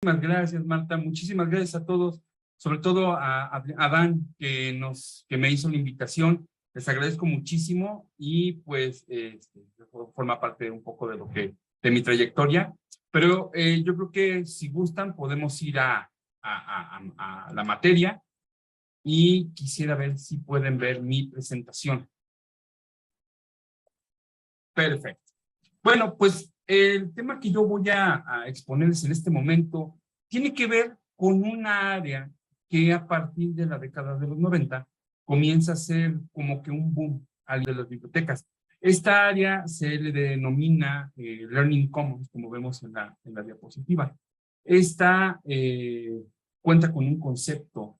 Muchísimas gracias, Marta. Muchísimas gracias a todos, sobre todo a Dan, que me hizo la invitación. Les agradezco muchísimo y pues forma parte un poco de mi trayectoria. Pero yo creo que si gustan podemos ir a la materia y quisiera ver si pueden ver mi presentación. Perfecto. Bueno, pues el tema que yo voy a exponerles en este momento tiene que ver con una área que a partir de la década de los 90 comienza a ser como que un boom al de las bibliotecas. Esta área se le denomina Learning Commons, como vemos en la diapositiva. Esta cuenta con un concepto.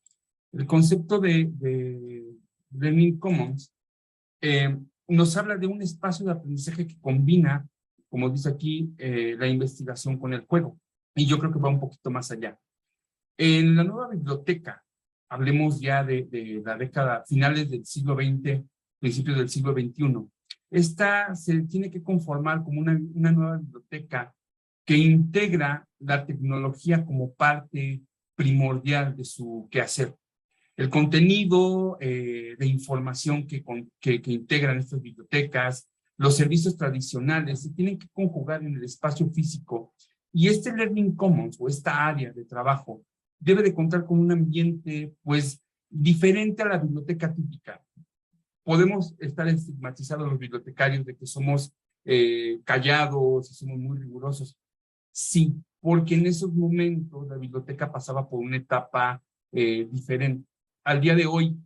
El concepto de Learning Commons nos habla de un espacio de aprendizaje que combina, como dice aquí, la investigación con el juego. Y yo creo que va un poquito más allá. En la nueva biblioteca, hablemos ya de la década, finales del siglo XX, principios del siglo XXI, esta se tiene que conformar como una nueva biblioteca que integra la tecnología como parte primordial de su quehacer. El contenido de información que integran estas bibliotecas, los servicios tradicionales, se tienen que conjugar en el espacio físico. Y este Learning Commons o esta área de trabajo debe de contar con un ambiente pues diferente a la biblioteca típica. Podemos estar estigmatizados los bibliotecarios de que somos callados y somos muy rigurosos. Sí, porque en esos momentos la biblioteca pasaba por una etapa diferente. Al día de hoy,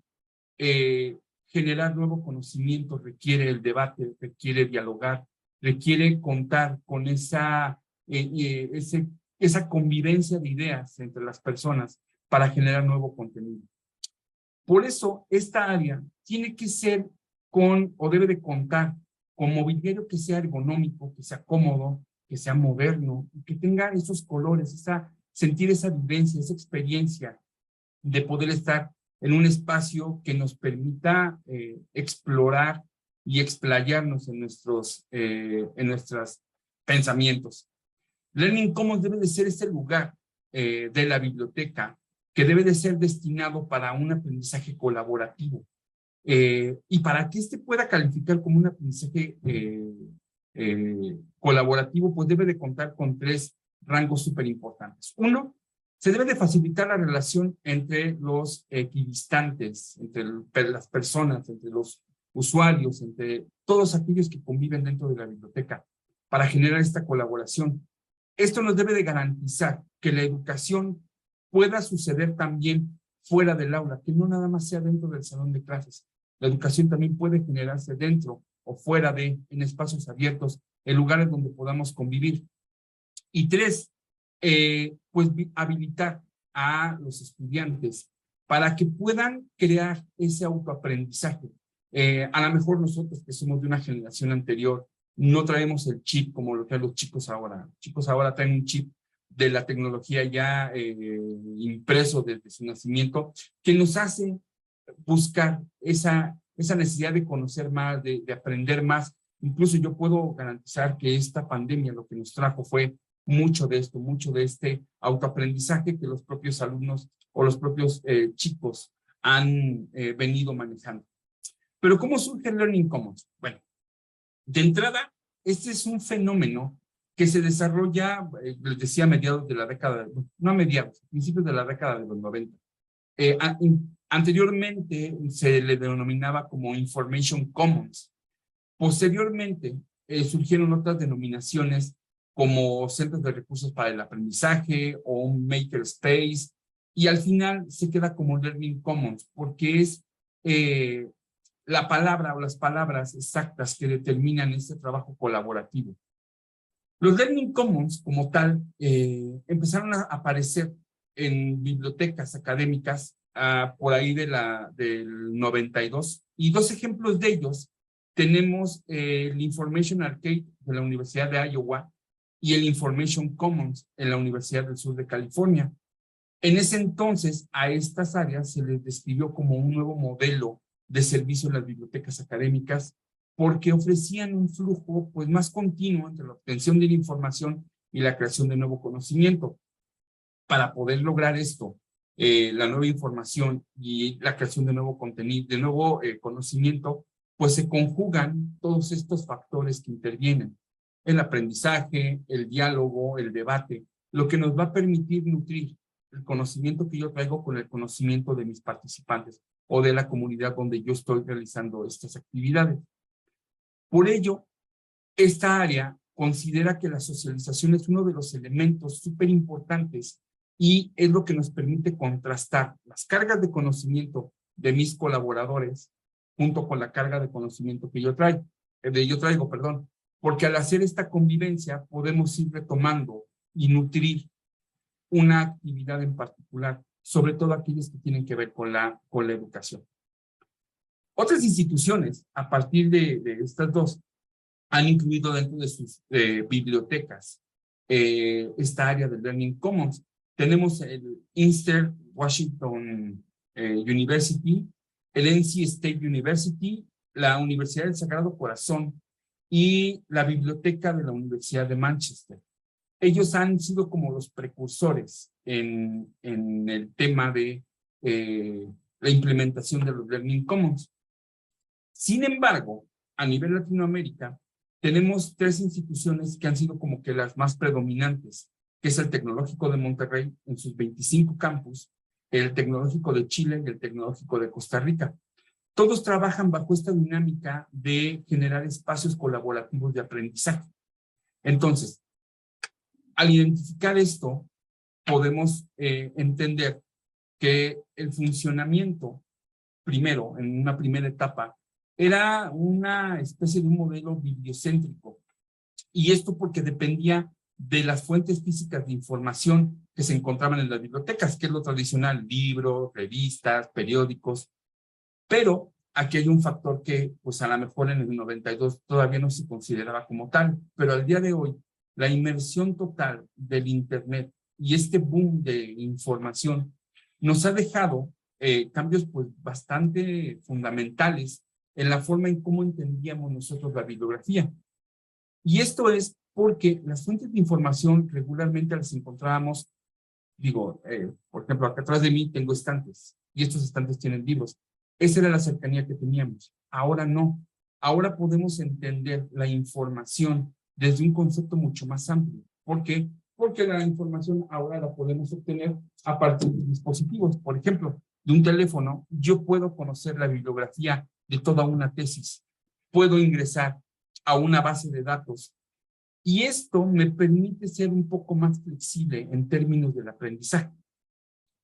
generar nuevo conocimiento requiere el debate, requiere dialogar, requiere contar con esa convivencia de ideas entre las personas para generar nuevo contenido. Por eso, esta área tiene que ser o debe de contar con mobiliario que sea ergonómico, que sea cómodo, que sea moderno, que tenga esos colores, sentir esa vivencia, esa experiencia de poder estar en un espacio que nos permita explorar y explayarnos en nuestros pensamientos. Learning Commons debe de ser ese lugar de la biblioteca que debe de ser destinado para un aprendizaje colaborativo. Y para que pueda calificar como un aprendizaje colaborativo, pues debe de contar con 3 rangos súper importantes. Uno, se debe de facilitar la relación entre los equidistantes, entre las personas, entre los usuarios, entre todos aquellos que conviven dentro de la biblioteca, para generar esta colaboración. Esto nos debe de garantizar que la educación pueda suceder también fuera del aula, que no nada más sea dentro del salón de clases. La educación también puede generarse dentro o fuera en espacios abiertos, en lugares donde podamos convivir. Y 3, pues habilitar a los estudiantes para que puedan crear ese autoaprendizaje. A lo mejor nosotros que somos de una generación anterior, no traemos el chip como lo traen los chicos ahora. Los chicos ahora traen un chip de la tecnología ya impreso desde su nacimiento, que nos hace buscar esa necesidad de conocer más, de aprender más. Incluso yo puedo garantizar que esta pandemia lo que nos trajo fue mucho de esto, mucho de este autoaprendizaje que los propios alumnos o los propios chicos han venido manejando. Pero ¿cómo surge el Learning Commons? Bueno, de entrada, este es un fenómeno que se desarrolla, les decía, a mediados de la década, no a mediados, a principios de la década de los 90. Anteriormente se le denominaba como Information Commons. Posteriormente surgieron otras denominaciones como centros de recursos para el aprendizaje o un makerspace, y al final se queda como Learning Commons porque es la palabra o las palabras exactas que determinan este trabajo colaborativo. Los Learning Commons como tal empezaron a aparecer en bibliotecas académicas por ahí del 92, y 2 ejemplos de ellos tenemos el Information Arcade de la Universidad de Iowa y el Information Commons en la Universidad del Sur de California. En ese entonces a estas áreas se les describió como un nuevo modelo de servicio en las bibliotecas académicas porque ofrecían un flujo pues más continuo entre la obtención de la información y la creación de nuevo conocimiento. para poder lograr esto, la nueva información y la creación de nuevo contenido, de nuevo conocimiento, pues se conjugan todos estos factores que intervienen. El aprendizaje, el diálogo, el debate, lo que nos va a permitir nutrir el conocimiento que yo traigo con el conocimiento de mis participantes o de la comunidad donde yo estoy realizando estas actividades. Por ello, esta área considera que la socialización es uno de los elementos súper importantes y es lo que nos permite contrastar las cargas de conocimiento de mis colaboradores junto con la carga de conocimiento que yo traigo, porque al hacer esta convivencia podemos ir retomando y nutrir una actividad en particular, sobre todo aquellas que tienen que ver con la educación. Otras instituciones, a partir de estas dos, han incluido dentro de sus bibliotecas esta área del Learning Commons. Tenemos el Eastern Washington University, el NC State University, la Universidad del Sagrado Corazón y la Biblioteca de la Universidad de Manchester. Ellos han sido como los precursores en el tema de la implementación de los Learning Commons. Sin embargo, a nivel Latinoamérica, tenemos tres instituciones que han sido como que las más predominantes, que es el Tecnológico de Monterrey en sus 25 campus, el Tecnológico de Chile y el Tecnológico de Costa Rica. Todos trabajan bajo esta dinámica de generar espacios colaborativos de aprendizaje. Entonces, al identificar esto, podemos entender que el funcionamiento, primero, en una primera etapa, era una especie de un modelo bibliocéntrico. Y esto porque dependía de las fuentes físicas de información que se encontraban en las bibliotecas, que es lo tradicional, libros, revistas, periódicos. Pero aquí hay un factor que, pues a lo mejor en el 92 todavía no se consideraba como tal, pero al día de hoy, la inmersión total del Internet y este boom de información nos ha dejado cambios pues bastante fundamentales en la forma en cómo entendíamos nosotros la bibliografía. Y esto es porque las fuentes de información regularmente las encontrábamos, por ejemplo, acá atrás de mí tengo estantes y estos estantes tienen libros. Esa era la cercanía que teníamos. Ahora no. Ahora podemos entender la información desde un concepto mucho más amplio. ¿Por qué? Porque la información ahora la podemos obtener a partir de dispositivos. Por ejemplo, de un teléfono, yo puedo conocer la bibliografía de toda una tesis. Puedo ingresar a una base de datos. Y esto me permite ser un poco más flexible en términos del aprendizaje.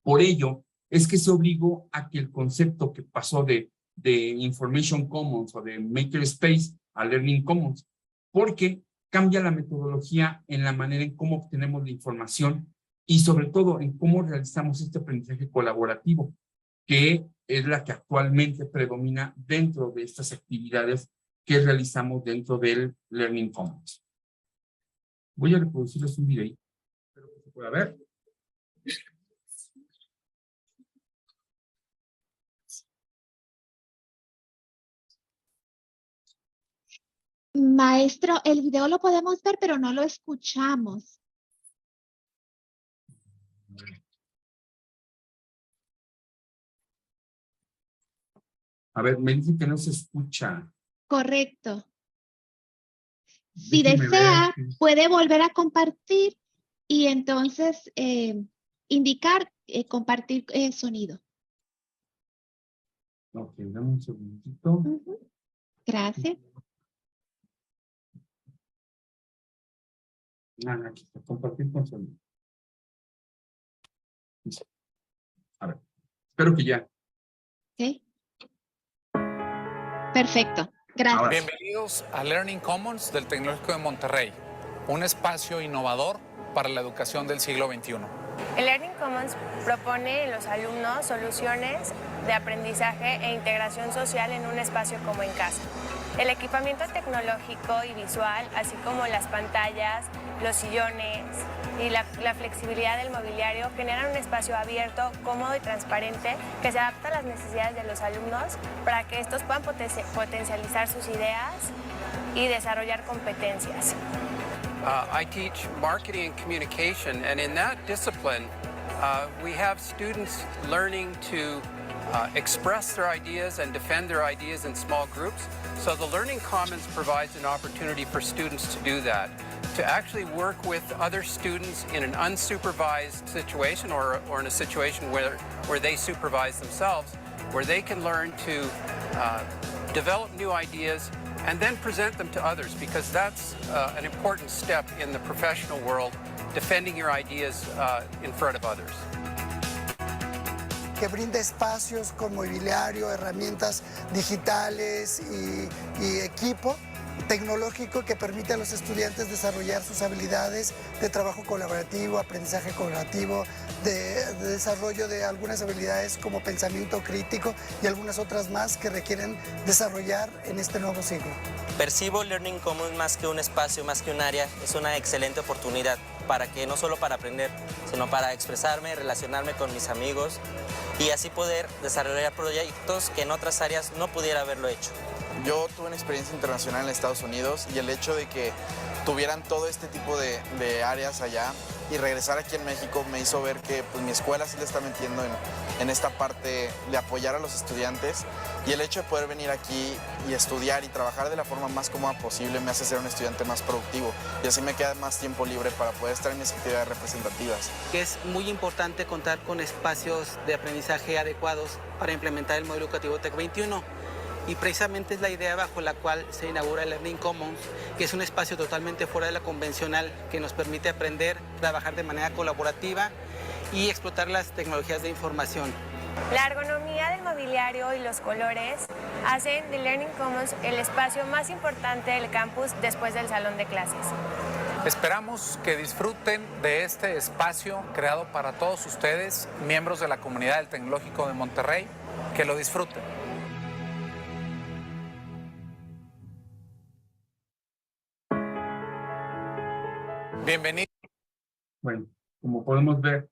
Por ello, es que se obligó a que el concepto que pasó de Information Commons o de Makerspace a Learning Commons, porque cambia la metodología en la manera en cómo obtenemos la información y sobre todo en cómo realizamos este aprendizaje colaborativo, que es la que actualmente predomina dentro de estas actividades que realizamos dentro del Learning Commons. Voy a reproducirles un video, espero que se pueda ver. Maestro, el video lo podemos ver, pero no lo escuchamos. A ver, me dicen que no se escucha. Correcto. Si Déjenme desea, ver. puede volver a compartir y entonces indicar compartir sonido. Ok, dame un segundito. Uh-huh. Gracias. Aquí está, compartir con sonido. A ver, espero que ya. Ok. Perfecto, gracias. Ahora. Bienvenidos a Learning Commons del Tecnológico de Monterrey, un espacio innovador para la educación del siglo XXI. El Learning Commons propone a los alumnos soluciones de aprendizaje e integración social en un espacio como en casa. El equipamiento tecnológico y visual, así como las pantallas, los sillones y la flexibilidad del mobiliario generan un espacio abierto, cómodo y transparente que se adapta a las necesidades de los alumnos para que estos puedan potencializar sus ideas y desarrollar competencias. I teach marketing and communication, and in that discipline, We have students learning to express their ideas and defend their ideas in small groups. So the Learning Commons provides an opportunity for students to do that, to actually work with other students in an unsupervised situation or in a situation where they supervise themselves, where they can learn to develop new ideas and then present them to others, because that's an important step in the professional world, defending your ideas in front of others. Que brinda espacios con mobiliario, herramientas digitales y equipo tecnológico que permite a los estudiantes desarrollar sus habilidades de trabajo colaborativo, aprendizaje colaborativo, de desarrollo de algunas habilidades como pensamiento crítico y algunas otras más que requieren desarrollar en este nuevo siglo. Percibo Learning Commons más que un espacio, más que un área, es una excelente oportunidad para que no solo para aprender, sino para expresarme, relacionarme con mis amigos y así poder desarrollar proyectos que en otras áreas no pudiera haberlo hecho. Yo tuve una experiencia internacional en Estados Unidos y el hecho de que tuvieran todo este tipo de áreas allá y regresar aquí en México me hizo ver que pues, mi escuela sí le está metiendo en esta parte de apoyar a los estudiantes, y el hecho de poder venir aquí y estudiar y trabajar de la forma más cómoda posible me hace ser un estudiante más productivo y así me queda más tiempo libre para poder estar en mis actividades representativas. Es muy importante contar con espacios de aprendizaje adecuados para implementar el modelo educativo TEC 21. Y precisamente es la idea bajo la cual se inaugura el Learning Commons, que es un espacio totalmente fuera de la convencional que nos permite aprender, trabajar de manera colaborativa y explotar las tecnologías de información. La ergonomía del mobiliario y los colores hacen de Learning Commons el espacio más importante del campus después del salón de clases. Esperamos que disfruten de este espacio creado para todos ustedes, miembros de la comunidad del Tecnológico de Monterrey, que lo disfruten. Bienvenido. Bueno, como podemos ver,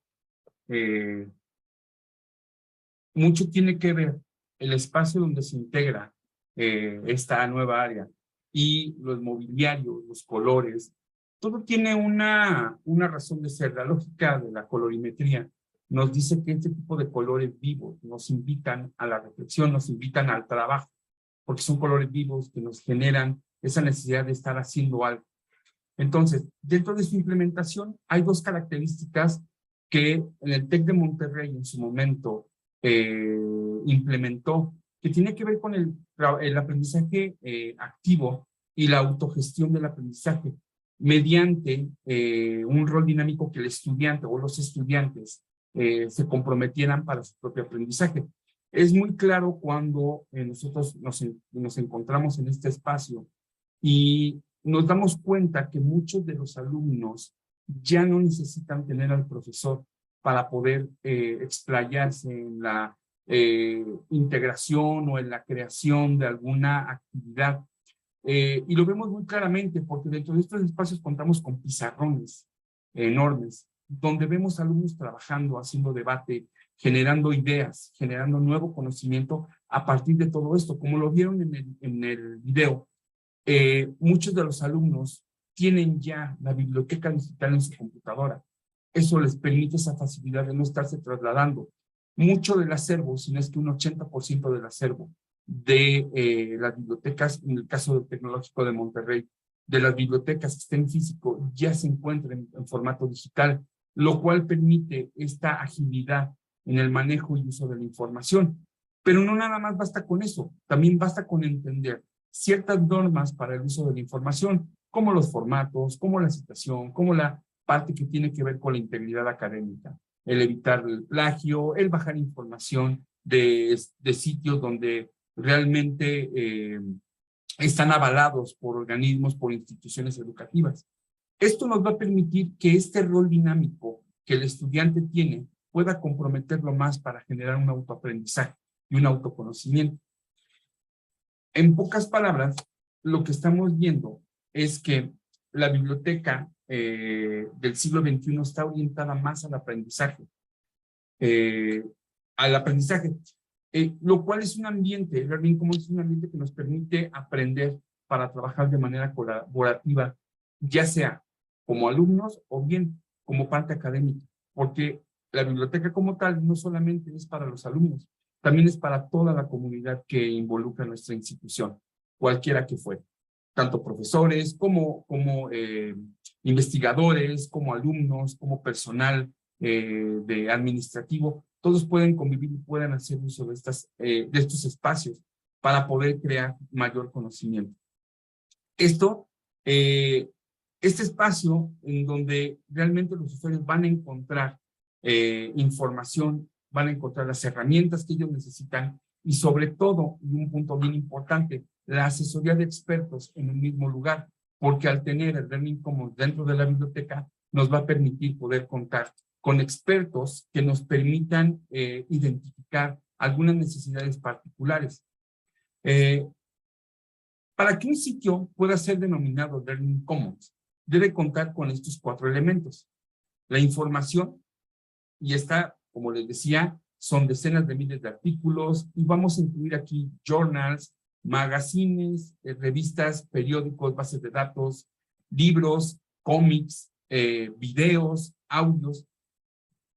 mucho tiene que ver el espacio donde se integra esta nueva área y los mobiliarios, los colores, todo tiene una razón de ser. La lógica de la colorimetría nos dice que este tipo de colores vivos nos invitan a la reflexión, nos invitan al trabajo, porque son colores vivos que nos generan esa necesidad de estar haciendo algo. Entonces, dentro de su implementación hay dos características que en el TEC de Monterrey en su momento implementó, que tiene que ver con el aprendizaje activo y la autogestión del aprendizaje mediante un rol dinámico que el estudiante o los estudiantes se comprometieran para su propio aprendizaje. Es muy claro cuando nosotros nos encontramos en este espacio y nos damos cuenta que muchos de los alumnos ya no necesitan tener al profesor para poder explayarse en la integración o en la creación de alguna actividad. Y lo vemos muy claramente porque dentro de estos espacios contamos con pizarrones enormes, donde vemos alumnos trabajando, haciendo debate, generando ideas, generando nuevo conocimiento a partir de todo esto. Como lo vieron en el video, muchos de los alumnos tienen ya la biblioteca digital en su computadora. Eso les permite esa facilidad de no estarse trasladando. Mucho del acervo, si no es que un 80% del acervo de las bibliotecas, en el caso del Tecnológico de Monterrey, de las bibliotecas que estén físico, ya se encuentran en formato digital, lo cual permite esta agilidad en el manejo y uso de la información. Pero no nada más basta con eso, también basta con entender ciertas normas para el uso de la información, como los formatos, como la citación, como la parte que tiene que ver con la integridad académica, el evitar el plagio, el bajar información de sitios donde realmente están avalados por organismos, por instituciones educativas. Esto nos va a permitir que este rol dinámico que el estudiante tiene pueda comprometerlo más para generar un autoaprendizaje y un autoconocimiento. En pocas palabras, lo que estamos viendo es que la biblioteca del siglo XXI está orientada más al aprendizaje. Lo cual es un ambiente, el Learning Commons es un ambiente que nos permite aprender para trabajar de manera colaborativa, ya sea como alumnos o bien como parte académica, porque la biblioteca como tal no solamente es para los alumnos, también es para toda la comunidad que involucra nuestra institución, cualquiera que fuera, tanto profesores como investigadores, como alumnos, como personal de administrativo, todos pueden convivir y pueden hacer uso de estos espacios para poder crear mayor conocimiento. Este espacio en donde realmente los usuarios van a encontrar información, van a encontrar las herramientas que ellos necesitan y sobre todo, y un punto bien importante, la asesoría de expertos en un mismo lugar, porque al tener el Learning Commons dentro de la biblioteca nos va a permitir poder contar con expertos que nos permitan identificar algunas necesidades particulares. Para que un sitio pueda ser denominado Learning Commons, debe contar con estos 4 elementos. La información, y esta, como les decía, son decenas de miles de artículos, y vamos a incluir aquí journals, magazines, revistas, periódicos, bases de datos, libros, cómics, videos, audios,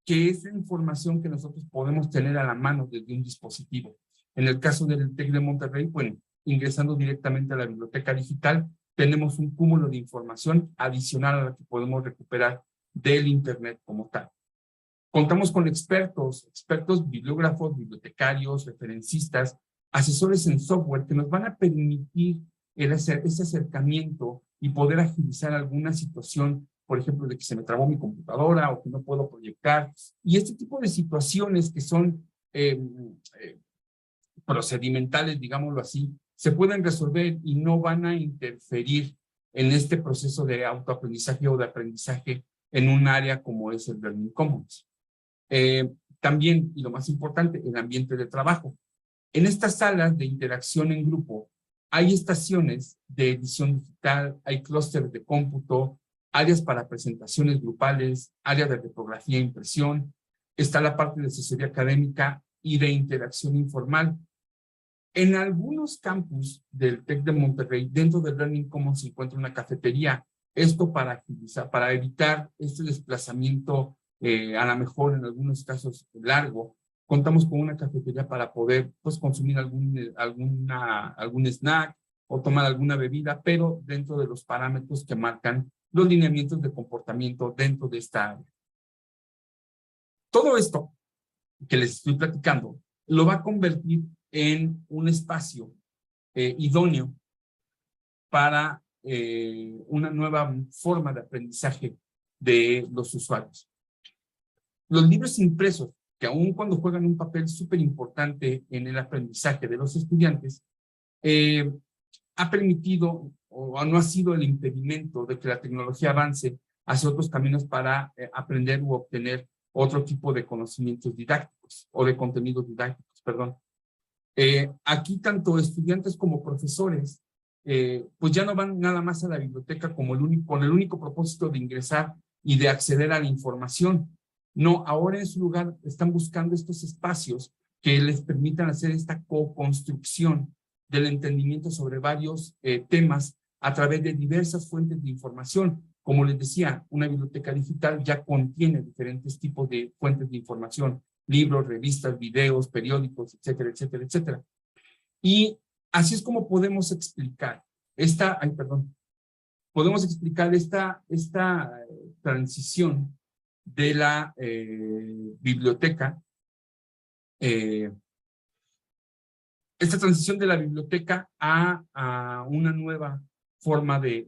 que es la información que nosotros podemos tener a la mano desde un dispositivo. En el caso del TEC de Monterrey, bueno, ingresando directamente a la biblioteca digital, tenemos un cúmulo de información adicional a la que podemos recuperar del Internet como tal. Contamos con expertos bibliógrafos, bibliotecarios, referencistas, asesores en software que nos van a permitir ese acercamiento y poder agilizar alguna situación, por ejemplo, de que se me trabó mi computadora o que no puedo proyectar. Y este tipo de situaciones que son procedimentales, digámoslo así, se pueden resolver y no van a interferir en este proceso de autoaprendizaje o de aprendizaje en un área como es el Learning Commons. También, y lo más importante, el ambiente de trabajo. En estas salas de interacción en grupo hay estaciones de edición digital, hay clústeres de cómputo, áreas para presentaciones grupales, áreas de reprografía e impresión, está la parte de asesoría académica y de interacción informal. En algunos campus del TEC de Monterrey, dentro del Learning Commons se encuentra una cafetería. Esto para agilizar, para evitar este desplazamiento, a lo mejor en algunos casos largo. Contamos con una cafetería para poder pues, consumir algún snack o tomar alguna bebida, pero dentro de los parámetros que marcan los lineamientos de comportamiento dentro de esta área. Todo esto que les estoy platicando lo va a convertir en un espacio idóneo para una nueva forma de aprendizaje de los usuarios. Los libros impresos, que aun cuando juegan un papel súper importante en el aprendizaje de los estudiantes, ha permitido o no ha sido el impedimento de que la tecnología avance hacia otros caminos para aprender u obtener otro tipo de conocimientos didácticos o de contenidos didácticos, perdón. Aquí tanto estudiantes como profesores pues ya no van nada más a la biblioteca como con el único propósito de ingresar y de acceder a la información. No, ahora en su lugar están buscando estos espacios que les permitan hacer esta co-construcción del entendimiento sobre varios temas a través de diversas fuentes de información. Como les decía, una biblioteca digital ya contiene diferentes tipos de fuentes de información, libros, revistas, videos, periódicos, etcétera, etcétera, etcétera. Y así es como podemos explicar esta transición de la biblioteca, esta transición de la biblioteca a una nueva forma de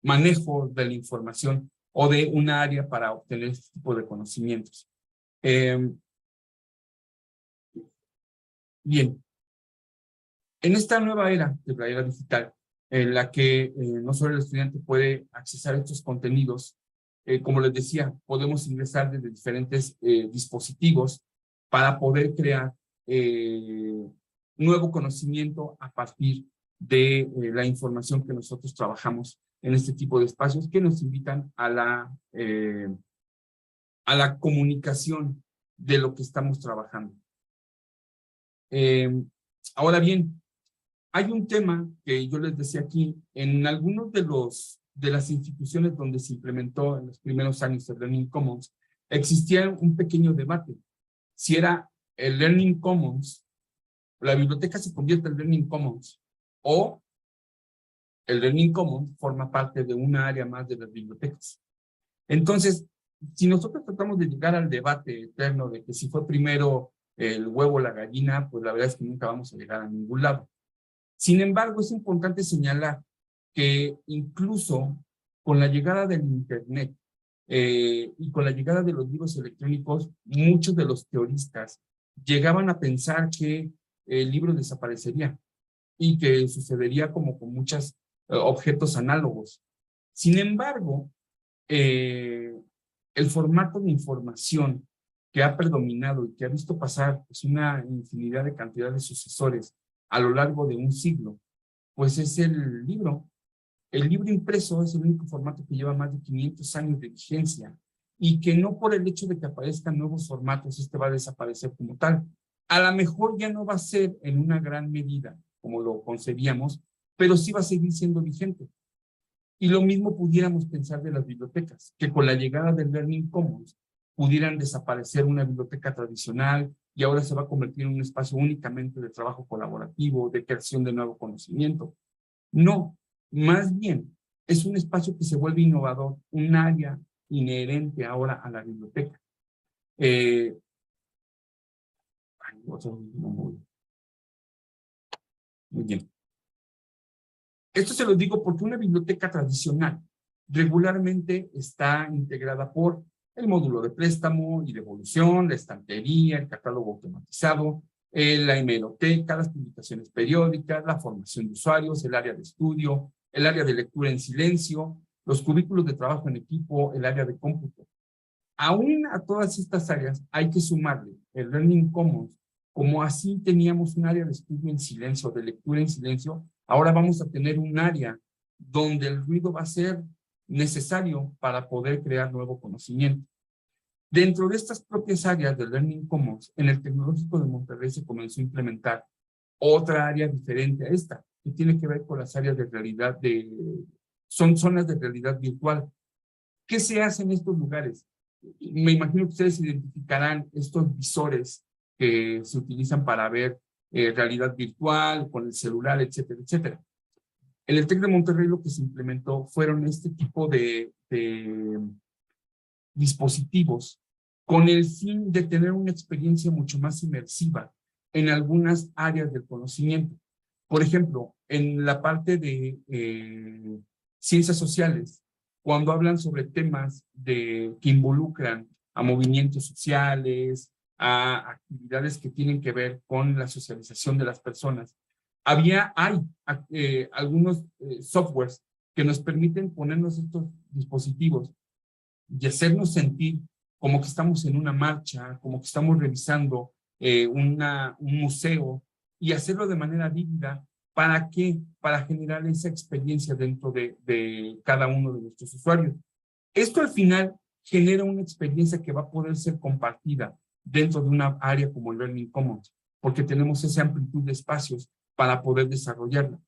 manejo de la información o de un área para obtener este tipo de conocimientos. Bien, en esta nueva era de la era digital, en la que no solo el estudiante puede accesar a estos contenidos, como les decía, podemos ingresar desde diferentes dispositivos para poder crear nuevo conocimiento a partir de la información que nosotros trabajamos en este tipo de espacios que nos invitan a la comunicación de lo que estamos trabajando. Ahora bien, hay un tema que yo les decía aquí, en algunos de de las instituciones donde se implementó en los primeros años el Learning Commons, existía un pequeño debate. Si era el Learning Commons, la biblioteca se convierte en Learning Commons, o el Learning Commons forma parte de una área más de las bibliotecas. Entonces, si nosotros tratamos de llegar al debate eterno de que si fue primero el huevo o la gallina, pues la verdad es que nunca vamos a llegar a ningún lado. Sin embargo, es importante señalar que incluso con la llegada del Internet y con la llegada de los libros electrónicos, muchos de los teoristas llegaban a pensar que el libro desaparecería y que sucedería como con muchos objetos análogos. Sin embargo, el formato de información que ha predominado y que ha visto pasar pues, una infinidad de cantidad de sucesores a lo largo de un siglo, pues es el libro. El libro impreso es el único formato que lleva más de 500 años de vigencia y que no por el hecho de que aparezcan nuevos formatos, este va a desaparecer como tal. A lo mejor ya no va a ser en una gran medida como lo concebíamos, pero sí va a seguir siendo vigente. Y lo mismo pudiéramos pensar de las bibliotecas, que con la llegada del Learning Commons pudieran desaparecer una biblioteca tradicional y ahora se va a convertir en un espacio únicamente de trabajo colaborativo, de creación de nuevo conocimiento. No, más bien es un espacio que se vuelve innovador, un área inherente ahora a la biblioteca. Muy bien. Esto se lo digo porque una biblioteca tradicional regularmente está integrada por el módulo de préstamo y devolución, la estantería, el catálogo automatizado, la hemeroteca, las publicaciones periódicas, la formación de usuarios, el área de estudio, el área de lectura en silencio, los cubículos de trabajo en equipo, el área de cómputo. Aún a todas estas áreas hay que sumarle el Learning Commons, como así teníamos un área de estudio en silencio, de lectura en silencio, ahora vamos a tener un área donde el ruido va a ser necesario para poder crear nuevo conocimiento. Dentro de estas propias áreas del Learning Commons, en el Tecnológico de Monterrey se comenzó a implementar otra área diferente a esta, que tiene que ver con las áreas de realidad, son zonas de realidad virtual. ¿Qué se hace en estos lugares? Me imagino que ustedes identificarán estos visores que se utilizan para ver realidad virtual, con el celular, etcétera, etcétera. En el TEC de Monterrey lo que se implementó fueron este tipo de dispositivos con el fin de tener una experiencia mucho más inmersiva en algunas áreas del conocimiento. Por ejemplo, en la parte de ciencias sociales, cuando hablan sobre temas que involucran a movimientos sociales, a actividades que tienen que ver con la socialización de las personas, hay algunos softwares que nos permiten ponernos estos dispositivos y hacernos sentir como que estamos en una marcha, como que estamos revisando un museo y hacerlo de manera vívida. ¿Para qué? Para generar esa experiencia dentro de cada uno de nuestros usuarios. Esto al final genera una experiencia que va a poder ser compartida dentro de una área como el Learning Commons, porque tenemos esa amplitud de espacios para poder desarrollarla.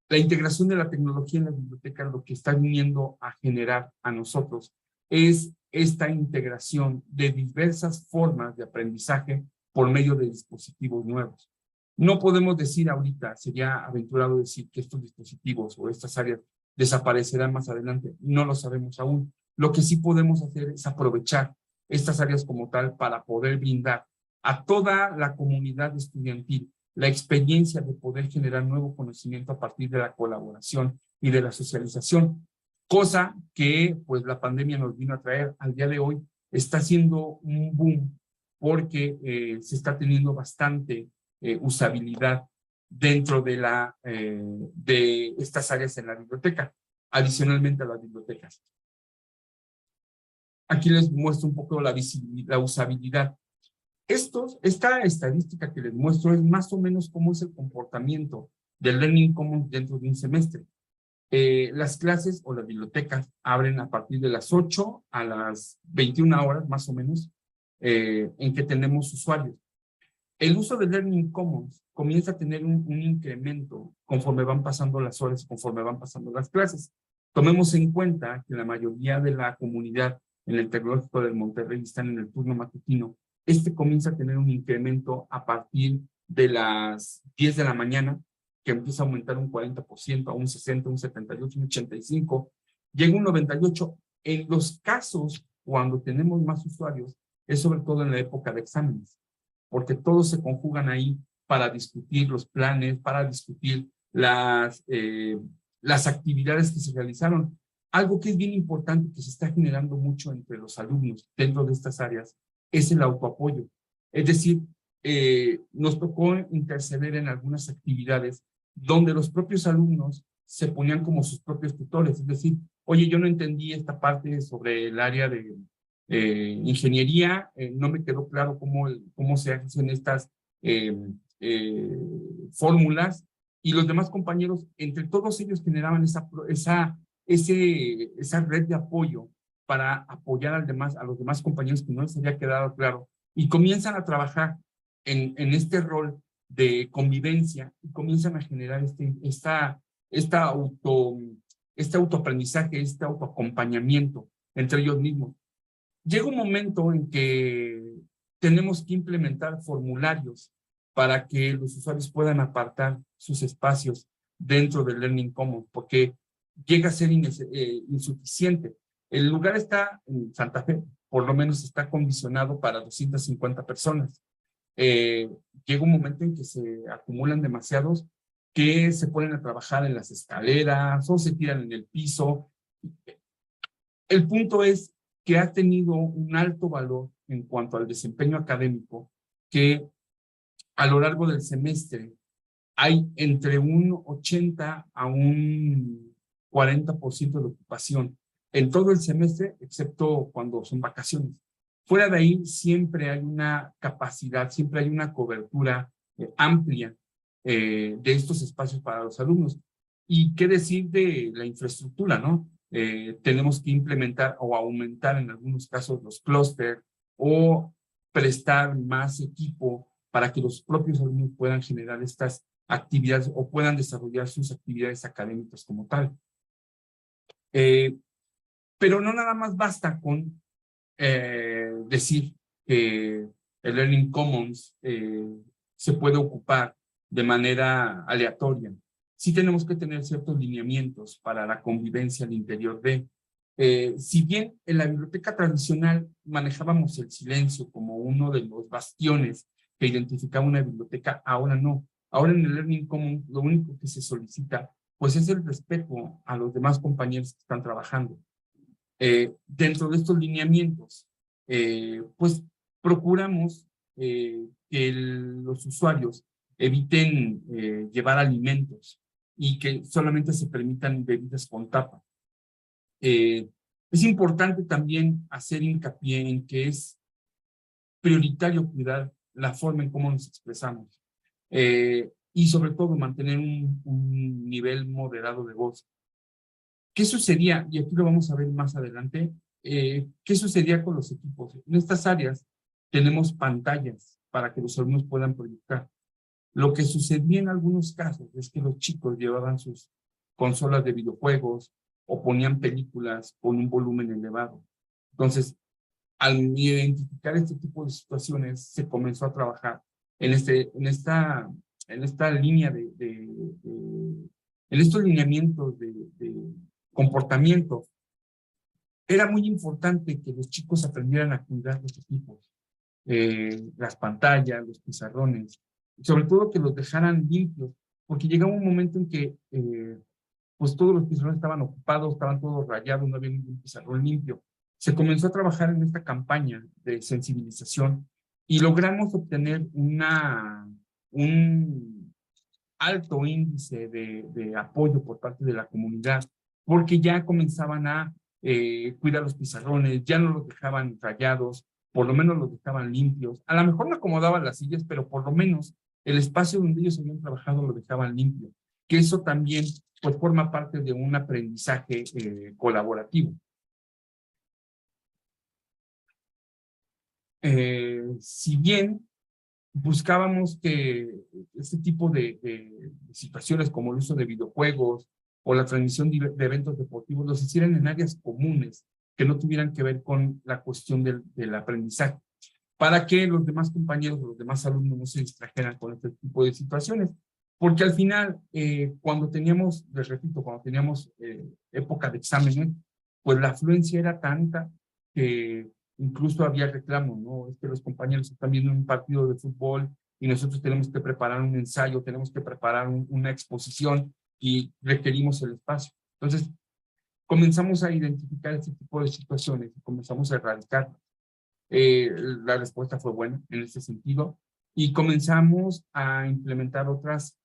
La integración de la tecnología en la biblioteca, lo que está viniendo a generar a nosotros es esta integración de diversas formas de aprendizaje por medio de dispositivos nuevos. No podemos decir ahorita, sería aventurado decir que estos dispositivos o estas áreas desaparecerán más adelante. No lo sabemos aún. Lo que sí podemos hacer es aprovechar estas áreas como tal para poder brindar a toda la comunidad estudiantil la experiencia de poder generar nuevo conocimiento a partir de la colaboración y de la socialización, cosa que pues la pandemia nos vino a traer. Al día de hoy está haciendo un boom porque se está teniendo bastante usabilidad dentro de estas áreas en la biblioteca, adicionalmente a las bibliotecas. Aquí les muestro un poco la usabilidad. Esta estadística que les muestro es más o menos cómo es el comportamiento del Learning Commons dentro de un semestre. Las clases o las bibliotecas abren a partir de las 8 a las 21 horas más o menos en que tenemos usuarios. El uso de Learning Commons comienza a tener un incremento conforme van pasando las horas, conforme van pasando las clases. Tomemos en cuenta que la mayoría de la comunidad en el Tecnológico del Monterrey están en el turno matutino. Comienza a tener un incremento a partir de las 10 de la mañana, que empieza a aumentar un 40%, a un 60, un 78, un 85, llega un 98. En los casos cuando tenemos más usuarios, es sobre todo en la época de exámenes, porque todos se conjugan ahí para discutir los planes, para discutir las actividades que se realizaron. Algo que es bien importante, que se está generando mucho entre los alumnos dentro de estas áreas, es el autoapoyo. Es decir, nos tocó interceder en algunas actividades donde los propios alumnos se ponían como sus propios tutores. Es decir, oye, yo no entendí esta parte sobre el área de ingeniería, no me quedó claro cómo se hacen estas fórmulas, y los demás compañeros, entre todos ellos, generaban esa red de apoyo para apoyar a los demás compañeros que no les había quedado claro, y comienzan a trabajar en este rol de convivencia, y comienzan a generar este autoaprendizaje, este autoacompañamiento entre ellos mismos. Llega un momento en que tenemos que implementar formularios para que los usuarios puedan apartar sus espacios dentro del Learning Commons, porque llega a ser insuficiente. El lugar está en Santa Fe, por lo menos está condicionado para 250 personas. Llega un momento en que se acumulan demasiados, que se ponen a trabajar en las escaleras o se tiran en el piso. El punto es que ha tenido un alto valor en cuanto al desempeño académico, que a lo largo del semestre hay entre un 80 a un 40% de ocupación en todo el semestre, excepto cuando son vacaciones. Fuera de ahí, siempre hay una capacidad, siempre hay una cobertura amplia de estos espacios para los alumnos. Y qué decir de la infraestructura, ¿no? Tenemos que implementar o aumentar en algunos casos los clústeres o prestar más equipo para que los propios alumnos puedan generar estas actividades o puedan desarrollar sus actividades académicas como tal. Pero no nada más basta con decir que el Learning Commons se puede ocupar de manera aleatoria. Sí tenemos que tener ciertos lineamientos para la convivencia al interior de. Si bien en la biblioteca tradicional manejábamos el silencio como uno de los bastiones que identificaba una biblioteca, ahora no. Ahora en el Learning Commons lo único que se solicita pues es el respeto a los demás compañeros que están trabajando. Dentro de estos lineamientos, pues procuramos que los usuarios eviten llevar alimentos y que solamente se permitan bebidas con tapa. Es importante también hacer hincapié en que es prioritario cuidar la forma en cómo nos expresamos y sobre todo mantener un nivel moderado de voz. ¿Qué sucedía? Y aquí lo vamos a ver más adelante. ¿Qué sucedía con los equipos? En estas áreas tenemos pantallas para que los alumnos puedan proyectar. Lo que sucedía en algunos casos es que los chicos llevaban sus consolas de videojuegos o ponían películas con un volumen elevado. Entonces, al identificar este tipo de situaciones, se comenzó a trabajar en esta línea en estos lineamientos de comportamiento. Era muy importante que los chicos aprendieran a cuidar los equipos, las pantallas, los pizarrones, y sobre todo que los dejaran limpios, porque llegaba un momento en que pues todos los pizarrones estaban ocupados, estaban todos rayados, no había ningún pizarrón limpio. Se comenzó a trabajar en esta campaña de sensibilización y logramos obtener un alto índice de apoyo por parte de la comunidad, porque ya comenzaban a cuidar los pizarrones, ya no los dejaban rayados, por lo menos los dejaban limpios. A lo mejor no acomodaban las sillas, pero por lo menos el espacio donde ellos habían trabajado lo dejaban limpio, que eso también pues forma parte de un aprendizaje colaborativo. Si bien buscábamos que este tipo de situaciones como el uso de videojuegos o la transmisión de eventos deportivos los hicieran en áreas comunes que no tuvieran que ver con la cuestión del aprendizaje, para que los demás compañeros o los demás alumnos no se distrajeran con este tipo de situaciones. Porque al final, cuando teníamos, les repito, cuando teníamos época de exámenes, pues la afluencia era tanta que incluso había reclamos, ¿no? Es que los compañeros están viendo un partido de fútbol y nosotros tenemos que preparar un ensayo, tenemos que preparar una exposición y requerimos el espacio. Entonces, comenzamos a identificar este tipo de situaciones y comenzamos a erradicarlas. La respuesta fue buena en este sentido y comenzamos a implementar otras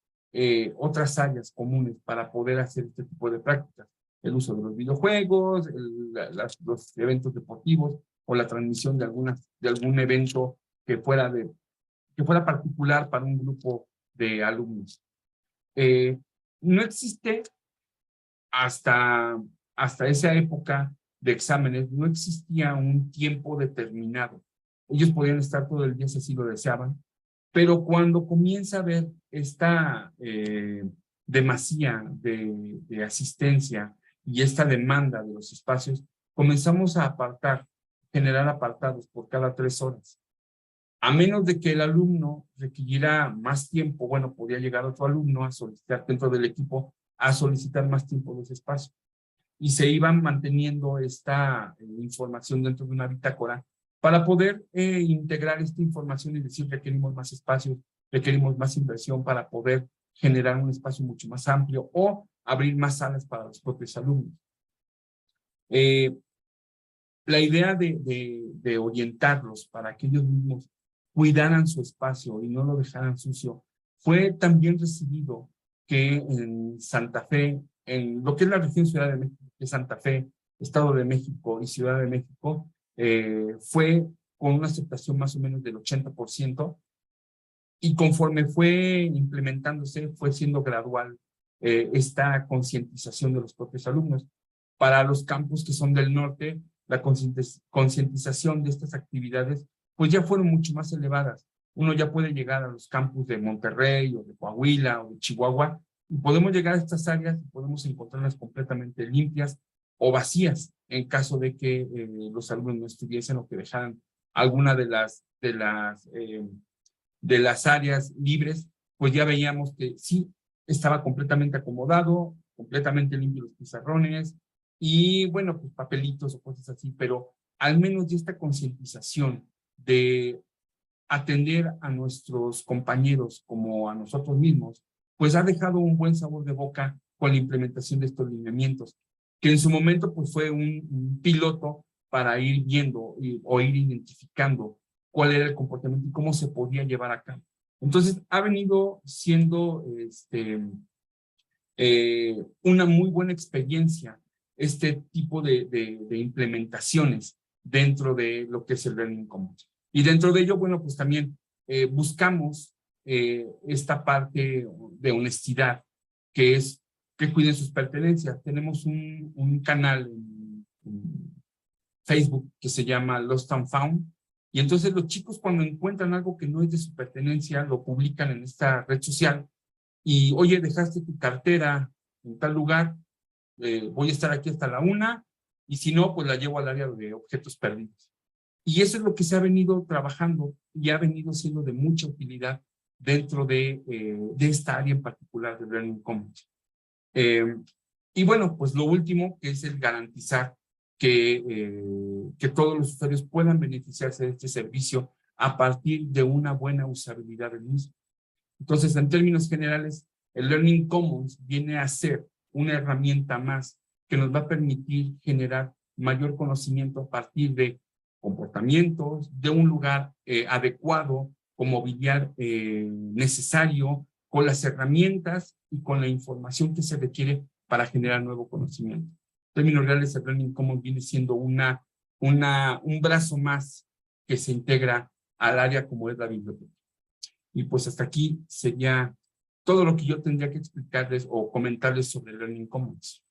áreas comunes para poder hacer este tipo de prácticas. El uso de los videojuegos, los eventos deportivos o la transmisión de algún evento que fuera particular para un grupo de alumnos. No existe hasta esa época de exámenes, no existía un tiempo determinado. Ellos podían estar todo el día si así lo deseaban, pero cuando comienza a haber esta demasía de asistencia y esta demanda de los espacios, comenzamos a generar apartados por cada 3 horas. A menos de que el alumno requiriera más tiempo, bueno, podía llegar otro alumno a solicitar dentro del equipo, a solicitar más tiempo de ese espacio. Y se iban manteniendo esta información dentro de una bitácora para poder integrar esta información y decir requerimos más espacios, requerimos más inversión para poder generar un espacio mucho más amplio o abrir más salas para los propios alumnos. La idea de orientarlos para que ellos mismos cuidaran su espacio y no lo dejaran sucio fue también recibido que en Santa Fe, en lo que es la región Ciudad de México, que es Santa Fe, Estado de México y Ciudad de México, fue con una aceptación más o menos del 80%, y conforme fue implementándose, fue siendo gradual esta concientización de los propios alumnos. Para los campus que son del norte, la concientización de estas actividades pues ya fueron mucho más elevadas. Uno ya puede llegar a los campus de Monterrey o de Coahuila o de Chihuahua y podemos llegar a estas áreas y podemos encontrarlas completamente limpias o vacías en caso de que los alumnos no estuviesen o que dejaran alguna de las áreas libres, pues ya veíamos que sí estaba completamente acomodado, completamente limpios los pizarrones y bueno, pues papelitos o cosas así, pero al menos ya esta concientización de atender a nuestros compañeros como a nosotros mismos, pues ha dejado un buen sabor de boca con la implementación de estos lineamientos, que en su momento pues fue un piloto para ir viendo o ir identificando cuál era el comportamiento y cómo se podía llevar a cabo. Entonces ha venido siendo una muy buena experiencia este tipo de implementaciones dentro de lo que es el Learning Commons. Y dentro de ello, bueno, pues también buscamos esta parte de honestidad, que es que cuiden sus pertenencias. Tenemos un canal en Facebook que se llama Lost and Found, y entonces los chicos cuando encuentran algo que no es de su pertenencia, lo publican en esta red social, y oye, dejaste tu cartera en tal lugar, voy a estar aquí hasta la 1, y si no, pues la llevo al área de objetos perdidos. Y eso es lo que se ha venido trabajando y ha venido siendo de mucha utilidad dentro de esta área en particular de Learning Commons. Y bueno, pues lo último que es el garantizar que todos los usuarios puedan beneficiarse de este servicio a partir de una buena usabilidad del mismo. Entonces, en términos generales, el Learning Commons viene a ser una herramienta más que nos va a permitir generar mayor conocimiento a partir de comportamientos, de un lugar adecuado, con mobiliario necesario, con las herramientas y con la información que se requiere para generar nuevo conocimiento. En términos reales, el Learning Commons viene siendo un brazo más que se integra al área como es la biblioteca. Y pues hasta aquí sería todo lo que yo tendría que explicarles o comentarles sobre el Learning Commons.